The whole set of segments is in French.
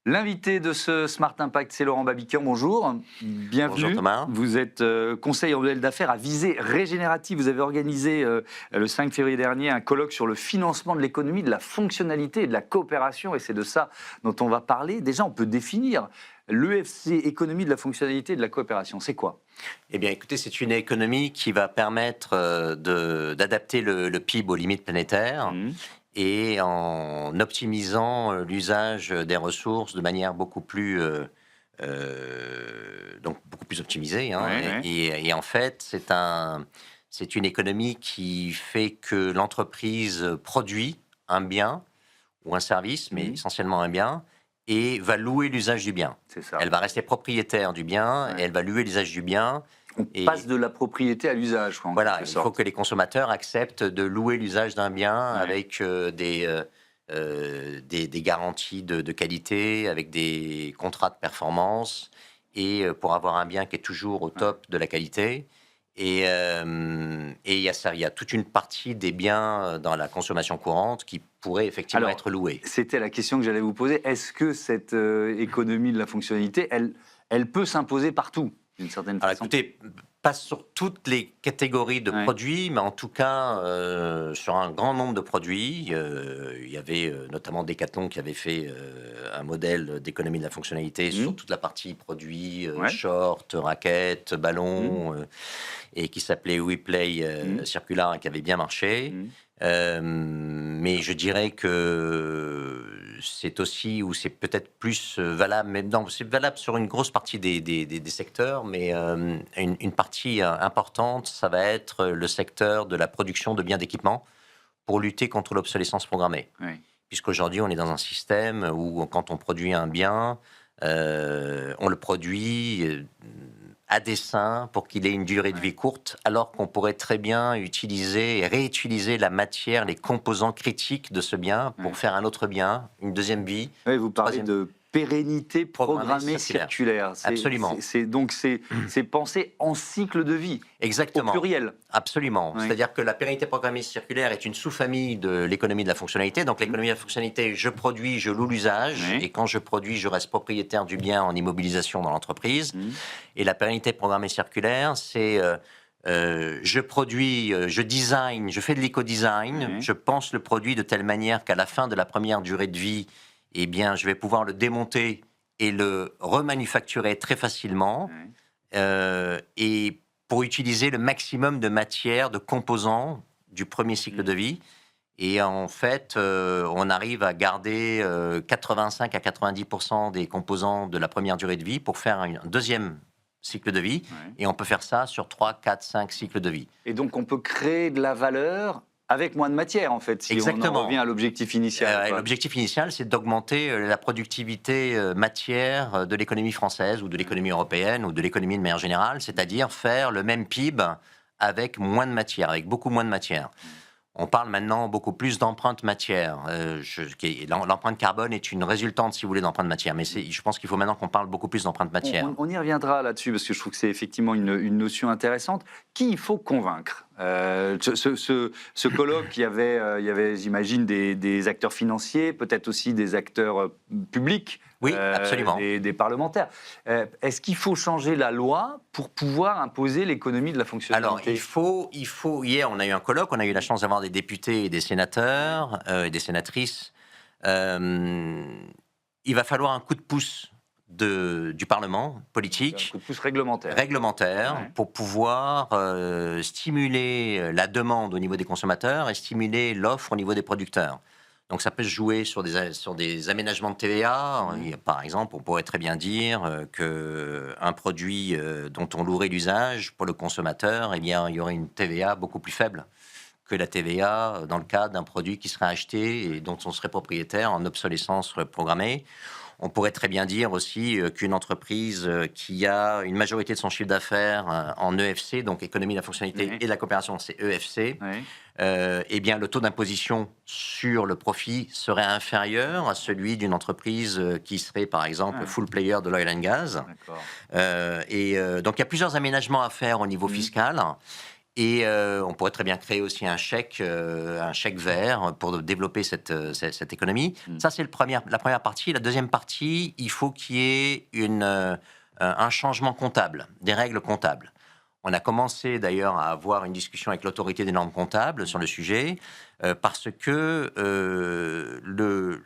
L'invité de ce Smart Impact, c'est Laurent Babiquian. Bonjour, bienvenue. Bonjour Thomas. Vous êtes conseiller en modèle d'affaires à visée régénérative. Vous avez organisé le 5 février dernier un colloque sur le financement de l'économie, de la fonctionnalité et de la coopération. Et c'est de ça dont on va parler. Déjà, on peut définir l'EFC, économie de la fonctionnalité et de la coopération. C'est quoi ? Eh bien, écoutez, c'est une économie qui va permettre d'adapter le PIB aux limites planétaires et en optimisant l'usage des ressources de manière beaucoup plus optimisée. Et en fait, c'est une économie qui fait que l'entreprise produit un bien ou un service, mais essentiellement un bien, et va louer l'usage du bien. C'est ça. Elle va rester propriétaire du bien et elle va louer l'usage du bien. On passe de la propriété à l'usage. Voilà, il faut que les consommateurs acceptent de louer l'usage d'un bien avec des garanties de qualité, avec des contrats de performance, et pour avoir un bien qui est toujours au top de la qualité. Et il y a toute une partie des biens dans la consommation courante qui pourraient effectivement être loués. C'était la question que j'allais vous poser. Est-ce que cette économie de la fonctionnalité, elle peut s'imposer partout, d'une certaine façon ? Alors écoutez, pas sur toutes les catégories de produits, mais en tout cas sur un grand nombre de produits. Il y avait notamment Decathlon qui avait fait un modèle d'économie de la fonctionnalité sur toute la partie produits, shorts, raquettes, ballons, et qui s'appelait WePlay Circular et qui avait bien marché. Mais je dirais que c'est aussi, ou c'est peut-être plus valable, mais non, c'est valable sur une grosse partie des secteurs, mais une partie importante, ça va être le secteur de la production de biens d'équipement pour lutter contre l'obsolescence programmée. Puisqu'aujourd'hui, on est dans un système où quand on produit un bien, on le produit à dessein pour qu'il ait une durée de vie courte, alors qu'on pourrait très bien utiliser et réutiliser la matière, les composants critiques de ce bien pour faire un autre bien, une deuxième vie. Oui, vous parlez de pérennité programmée circulaire. Absolument. C'est penser en cycle de vie. Exactement. Au pluriel. Absolument. Oui. C'est-à-dire que la pérennité programmée circulaire est une sous-famille de l'économie de la fonctionnalité. Donc l'économie de la fonctionnalité, je produis, je loue l'usage. Et quand je produis, je reste propriétaire du bien en immobilisation dans l'entreprise. Et la pérennité programmée circulaire, c'est je produis, je design, je fais de l'éco-design. Je pense le produit de telle manière qu'à la fin de la première durée de vie, eh bien, je vais pouvoir le démonter et le remanufacturer très facilement. Et pour utiliser le maximum de matière, de composants du premier cycle de vie. Et en fait, on arrive à garder 85 à 90% des composants de la première durée de vie pour faire un deuxième cycle de vie. Et on peut faire ça sur 3, 4, 5 cycles de vie. Et donc, on peut créer de la valeur avec moins de matière, en fait, si Exactement. on en revient à l'objectif initial. L'objectif initial, c'est d'augmenter la productivité matière de l'économie française ou de l'économie européenne ou de l'économie de manière générale, c'est-à-dire faire le même PIB avec moins de matière, avec beaucoup moins de matière. On parle maintenant beaucoup plus d'empreinte matière. L'empreinte carbone est une résultante, si vous voulez, d'empreinte matière. Mais je pense qu'il faut maintenant qu'on parle beaucoup plus d'empreinte matière. On y reviendra là-dessus, parce que je trouve que c'est effectivement une notion intéressante. Qui il faut convaincre ? Ce colloque, il y avait j'imagine, des acteurs financiers, peut-être aussi des acteurs publics. Oui, absolument. Des parlementaires. Est-ce qu'il faut changer la loi pour pouvoir imposer l'économie de la fonctionnalité ? Alors, il faut. Hier, on a eu un colloque, on a eu la chance d'avoir des députés et des sénateurs et des sénatrices. Il va falloir un coup de pouce du Parlement politique. Un coup de pouce réglementaire. Pour pouvoir stimuler la demande au niveau des consommateurs et stimuler l'offre au niveau des producteurs. Donc ça peut se jouer sur des aménagements de TVA. Par exemple, on pourrait très bien dire qu'un produit dont on louerait l'usage pour le consommateur, eh bien, il y aurait une TVA beaucoup plus faible que la TVA dans le cas d'un produit qui serait acheté et dont on serait propriétaire en obsolescence programmée. On pourrait très bien dire aussi qu'une entreprise qui a une majorité de son chiffre d'affaires en EFC, donc économie de la fonctionnalité et de la coopération, c'est EFC, eh bien le taux d'imposition sur le profit serait inférieur à celui d'une entreprise qui serait par exemple full player de l'oil and gas. Donc il y a plusieurs aménagements à faire au niveau fiscal. Et on pourrait très bien créer aussi un chèque vert pour développer cette économie. Ça, c'est la première partie. La deuxième partie, il faut qu'il y ait un changement comptable, des règles comptables. On a commencé d'ailleurs à avoir une discussion avec l'autorité des normes comptables sur le sujet, parce que le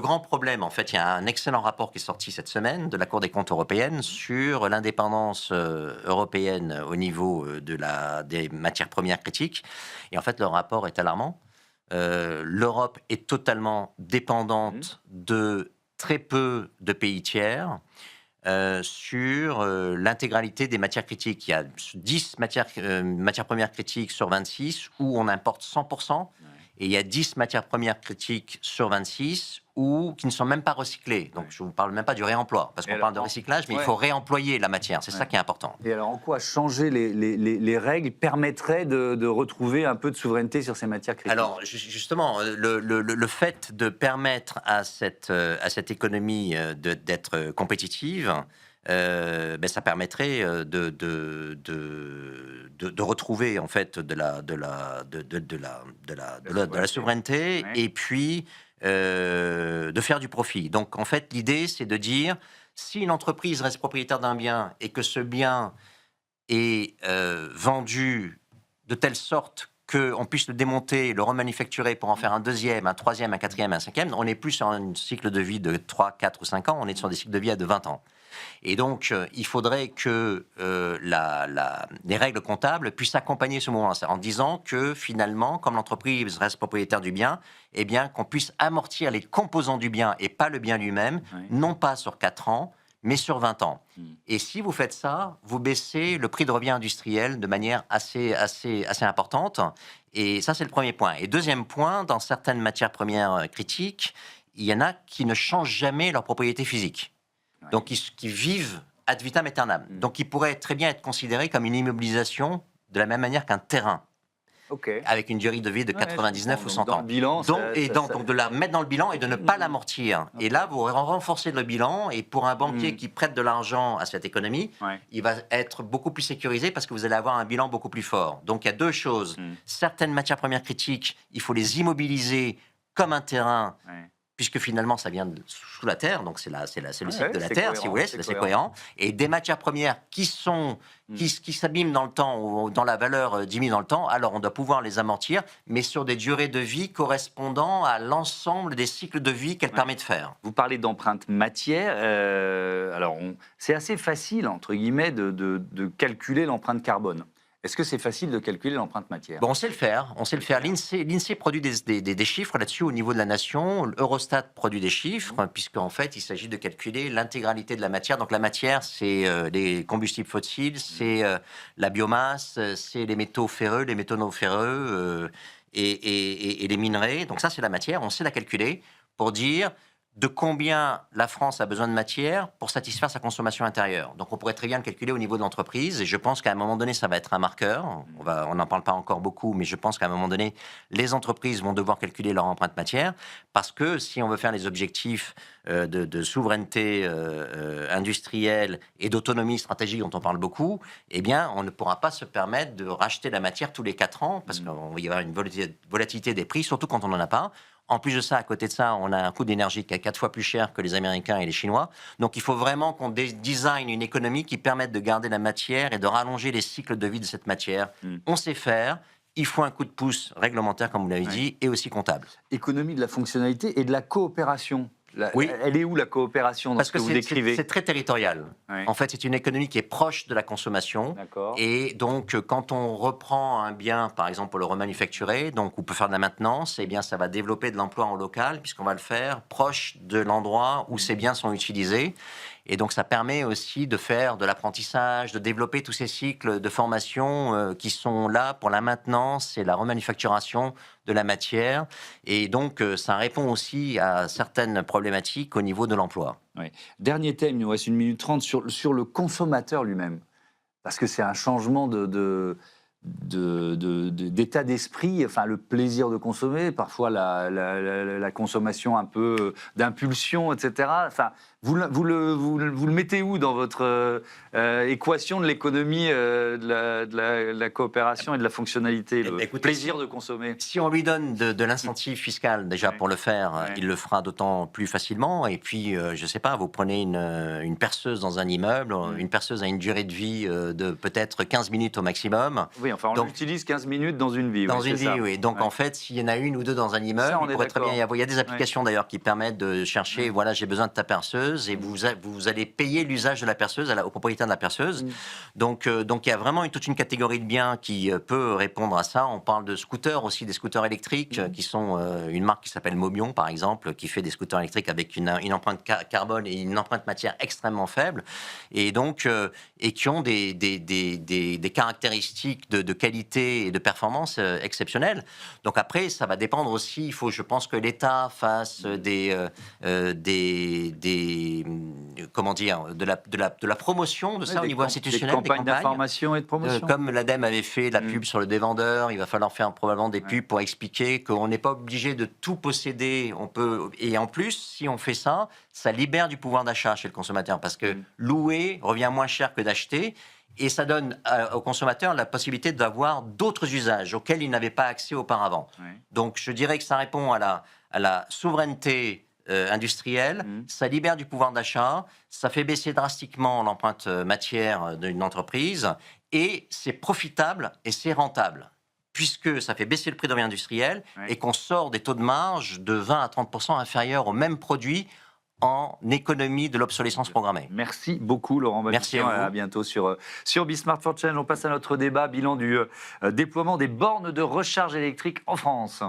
grand problème, en fait, il y a un excellent rapport qui est sorti cette semaine de la Cour des comptes européenne sur l'indépendance européenne au niveau des matières premières critiques. Et en fait, le rapport est alarmant. L'Europe est totalement dépendante de très peu de pays tiers. Sur l'intégralité des matières critiques. Il y a 10 matières premières critiques sur 26 où on importe 100%, et il y a 10 matières premières critiques sur 26 qui ne sont même pas recyclées. Donc je ne vous parle même pas du réemploi, parce qu'on parle de recyclage, mais il faut réemployer la matière. C'est ça qui est important. Et alors en quoi changer les règles permettrait de retrouver un peu de souveraineté sur ces matières critiques? Alors justement, le fait de permettre à cette économie d'être compétitive, ça permettrait de retrouver en fait de la souveraineté, et puis de faire du profit. Donc en fait, l'idée, c'est de dire, si une entreprise reste propriétaire d'un bien et que ce bien est vendu de telle sorte qu'on puisse le démonter, le remanufacturer pour en faire un deuxième, un troisième, un quatrième, un cinquième, on n'est plus sur un cycle de vie de 3, 4 ou 5 ans, on est sur des cycles de vie de 20 ans. Et donc, il faudrait que les règles comptables puissent accompagner ce moment, en disant que finalement, comme l'entreprise reste propriétaire du bien, eh bien, qu'on puisse amortir les composants du bien et pas le bien lui-même, non pas sur 4 ans, mais sur 20 ans. Et si vous faites ça, vous baissez le prix de revient industriel de manière assez importante. Et ça, c'est le premier point. Et deuxième point, dans certaines matières premières critiques, il y en a qui ne changent jamais leur propriété physique. Donc, qui vivent ad vitam aeternam. Donc, qui pourraient très bien être considérés comme une immobilisation de la même manière qu'un terrain. Avec une durée de vie de 99 ou 100 ans. Bilan, donc de la mettre dans le bilan et de ne pas l'amortir. Et là, vous renforcez le bilan, et pour un banquier qui prête de l'argent à cette économie, il va être beaucoup plus sécurisé parce que vous allez avoir un bilan beaucoup plus fort. Donc il y a deux choses. Certaines matières premières critiques, il faut les immobiliser comme un terrain, puisque finalement ça vient sous la terre, donc c'est le cycle de la terre, si vous voulez, c'est cohérent. Et des matières premières qui s'abîment dans le temps, ou dans la valeur diminue dans le temps, alors on doit pouvoir les amortir, mais sur des durées de vie correspondant à l'ensemble des cycles de vie qu'elles permettent de faire. Vous parlez d'empreinte matière, alors c'est assez facile, entre guillemets, de calculer l'empreinte carbone. Est-ce que c'est facile de calculer l'empreinte matière? On sait le faire. L'INSEE produit des chiffres là-dessus au niveau de la nation. Eurostat produit des chiffres, puisqu'en fait, il s'agit de calculer l'intégralité de la matière. Donc la matière, c'est les combustibles fossiles, c'est la biomasse, c'est les métaux ferreux, les métaux non ferreux et les minerais. Donc ça, c'est la matière. On sait la calculer pour dire de combien la France a besoin de matière pour satisfaire sa consommation intérieure. Donc on pourrait très bien le calculer au niveau de l'entreprise, et je pense qu'à un moment donné, ça va être un marqueur. On n'en parle pas encore beaucoup, mais je pense qu'à un moment donné, les entreprises vont devoir calculer leur empreinte matière, parce que si on veut faire les objectifs de souveraineté industrielle et d'autonomie stratégique dont on parle beaucoup, eh bien, on ne pourra pas se permettre de racheter la matière tous les 4 ans, parce qu'il va y avoir une volatilité des prix, surtout quand on n'en a pas. En plus de ça, à côté de ça, on a un coût d'énergie qui est 4 fois plus cher que les Américains et les Chinois. Donc il faut vraiment qu'on design une économie qui permette de garder la matière et de rallonger les cycles de vie de cette matière. On sait faire. Il faut un coup de pouce réglementaire, comme vous l'avez dit, et aussi comptable. Économie de la fonctionnalité et de la coopération. Elle est où la coopération dans ce que vous décrivez? C'est très territorial. En fait, c'est une économie qui est proche de la consommation. Et donc, quand on reprend un bien, par exemple, pour le remanufacturer, donc on peut faire de la maintenance, eh bien, ça va développer de l'emploi en local, puisqu'on va le faire proche de l'endroit où ces biens sont utilisés. Et donc, ça permet aussi de faire de l'apprentissage, de développer tous ces cycles de formation qui sont là pour la maintenance et la remanufacturation de la matière. Et donc, ça répond aussi à certaines problématiques au niveau de l'emploi. Dernier thème, il nous reste 1 minute 30, sur le consommateur lui-même. Parce que c'est un changement d'état d'esprit, enfin le plaisir de consommer, parfois la consommation un peu d'impulsion, etc. Enfin, Vous le mettez où dans votre équation de l'économie, de la coopération et de la fonctionnalité, le Écoutez, plaisir de consommer? Si on lui donne de l'incentive fiscal déjà Ouais. pour le faire, Ouais. il le fera d'autant plus facilement. Et puis, je sais pas, vous prenez une perceuse dans un immeuble, une perceuse a une durée de vie de peut-être 15 minutes au maximum. Oui, enfin, on Donc, l'utilise 15 minutes dans une vie. Dans oui, une c'est vie, ça. oui. Donc, Ouais. en fait, s'il y en a une ou deux dans un immeuble, Ça, on il est pourrait très bien d'accord. y avoir. Il y a des applications d'ailleurs qui permettent de chercher, voilà, j'ai besoin de ta perceuse, et vous allez payer l'usage de la perceuse au propriétaire de la perceuse. Donc, il y a vraiment toute une catégorie de biens qui peut répondre à ça. On parle de scooters aussi, des scooters électriques, qui sont une marque qui s'appelle Mobion, par exemple, qui fait des scooters électriques avec une empreinte carbone et une empreinte matière extrêmement faible, et donc et qui ont des caractéristiques de qualité et de performance exceptionnelles. Donc après, ça va dépendre aussi. Il faut, je pense, que l'État fasse comment dire, de la promotion de ça au niveau institutionnel, des campagnes d'information et de promotion. comme l'ADEME avait fait de la pub sur le dévendeur, il va falloir faire probablement des pubs pour expliquer qu'on n'est pas obligé de tout posséder. On peut, et en plus, si on fait ça, ça libère du pouvoir d'achat chez le consommateur, parce que louer revient moins cher que d'acheter. Et ça donne aux consommateurs la possibilité d'avoir d'autres usages auxquels ils n'avaient pas accès auparavant. Donc je dirais que ça répond à la souveraineté industrielle, ça libère du pouvoir d'achat, ça fait baisser drastiquement l'empreinte matière d'une entreprise, et c'est profitable et c'est rentable, puisque ça fait baisser le prix de revient industriel et qu'on sort des taux de marge de 20 à 30% inférieurs au même produit en économie de l'obsolescence programmée. Merci beaucoup, Laurent Merci Babiquian. à vous. À bientôt sur Bismart for Change. On passe à notre débat, bilan du déploiement des bornes de recharge électrique en France.